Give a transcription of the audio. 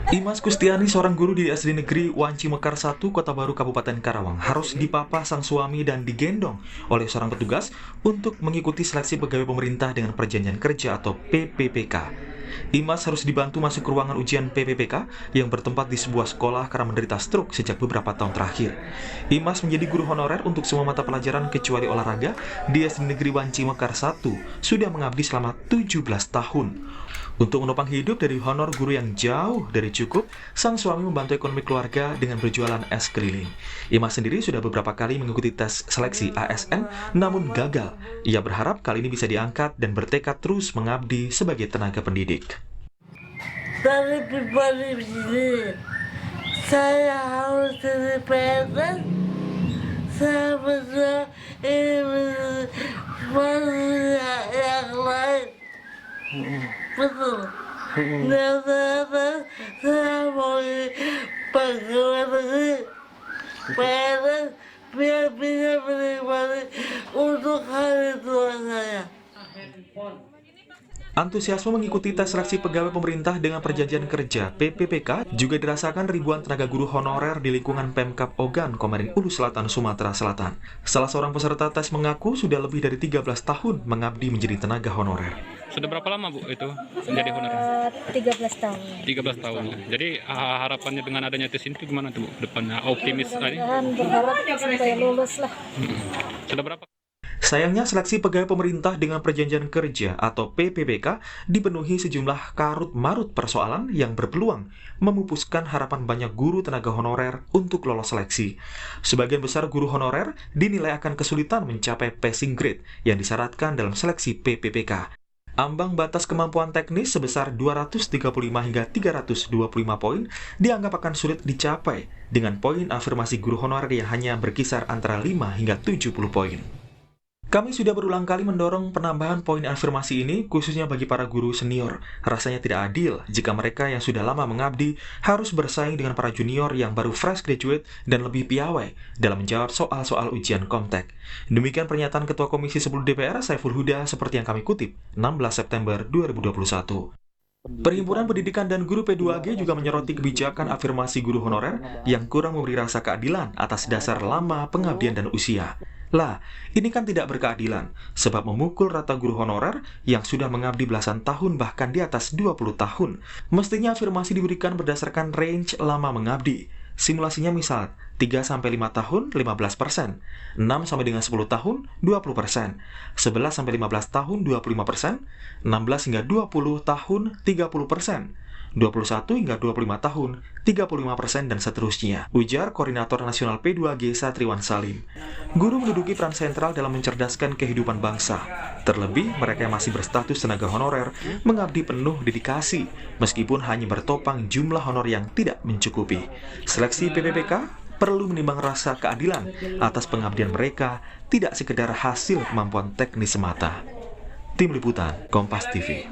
Imas Kustiani, seorang guru di SD Negeri Wanci Mekar 1, Kota Baru, Kabupaten Karawang, harus dipapa sang suami dan digendong oleh seorang petugas untuk mengikuti seleksi pegawai pemerintah dengan perjanjian kerja atau PPPK. Imas harus dibantu masuk ke ruangan ujian PPPK yang bertempat di sebuah sekolah karena menderita stroke sejak beberapa tahun terakhir. Imas menjadi guru honorer untuk semua mata pelajaran kecuali olahraga di SD Negeri Wanci Mekar 1, sudah mengabdi selama 17 tahun. Untuk menopang hidup dari honor guru yang jauh dari cukup, sang suami membantu ekonomi keluarga dengan berjualan es keliling. Imas sendiri sudah beberapa kali mengikuti tes seleksi ASN, namun gagal. Ia berharap kali ini bisa diangkat dan bertekad terus mengabdi sebagai tenaga pendidik. Dari pribadi sendiri, saya harus jadi PNS. Saya betul ini manusia yang lain. Betul. Dan ternyata saya mau pegawai negeri PNS biar bisa menikmati untuk hari tua saya. Antusiasme mengikuti tes seleksi pegawai pemerintah dengan perjanjian kerja (PPPK) juga dirasakan ribuan tenaga guru honorer di lingkungan Pemkab Ogan, Komering Ulu Selatan, Sumatera Selatan. Salah seorang peserta tes mengaku sudah lebih dari 13 tahun mengabdi menjadi tenaga honorer. Sudah berapa lama Bu itu menjadi honorer? 13 tahun. 13 tahun. Jadi harapannya dengan adanya tes ini gimana tuh Bu? Depannya optimis tadi? Mudah-mudahan berharap sampai lulus lah. Sudah berapa? Sayangnya, seleksi pegawai pemerintah dengan perjanjian kerja atau PPPK dipenuhi sejumlah karut-marut persoalan yang berpeluang memupuskan harapan banyak guru tenaga honorer untuk lolos seleksi. Sebagian besar guru honorer dinilai akan kesulitan mencapai passing grade yang disyaratkan dalam seleksi PPPK. Ambang batas kemampuan teknis sebesar 235 hingga 325 poin dianggap akan sulit dicapai dengan poin afirmasi guru honorer yang hanya berkisar antara 5 hingga 70 poin. Kami sudah berulang kali mendorong penambahan poin afirmasi ini, khususnya bagi para guru senior. Rasanya tidak adil jika mereka yang sudah lama mengabdi harus bersaing dengan para junior yang baru fresh graduate dan lebih piawai dalam menjawab soal-soal ujian Komtek. Demikian pernyataan Ketua Komisi 10 DPR, Saiful Huda, seperti yang kami kutip, 16 September 2021. Perhimpunan Pendidikan dan Guru P2G juga menyoroti kebijakan afirmasi guru honorer yang kurang memberi rasa keadilan atas dasar lama pengabdian dan usia. Lah, ini kan tidak berkeadilan, sebab memukul rata guru honorer yang sudah mengabdi belasan tahun bahkan di atas 20 tahun. Mestinya afirmasi diberikan berdasarkan range lama mengabdi. Simulasinya misal, 3-5 tahun 15%, 6-10 tahun 20%, 11-15 tahun 25%, 16 hingga 20 tahun 30%, 21 hingga 25 tahun 35%, dan seterusnya, ujar Koordinator Nasional P2G Satriwan Salim. Guru menduduki peran sentral dalam mencerdaskan kehidupan bangsa. Terlebih, mereka yang masih berstatus tenaga honorer mengabdi penuh dedikasi, meskipun hanya bertopang jumlah honor yang tidak mencukupi. Seleksi PPPK perlu menimbang rasa keadilan atas pengabdian mereka, tidak sekedar hasil kemampuan teknis semata. Tim Liputan, Kompas TV.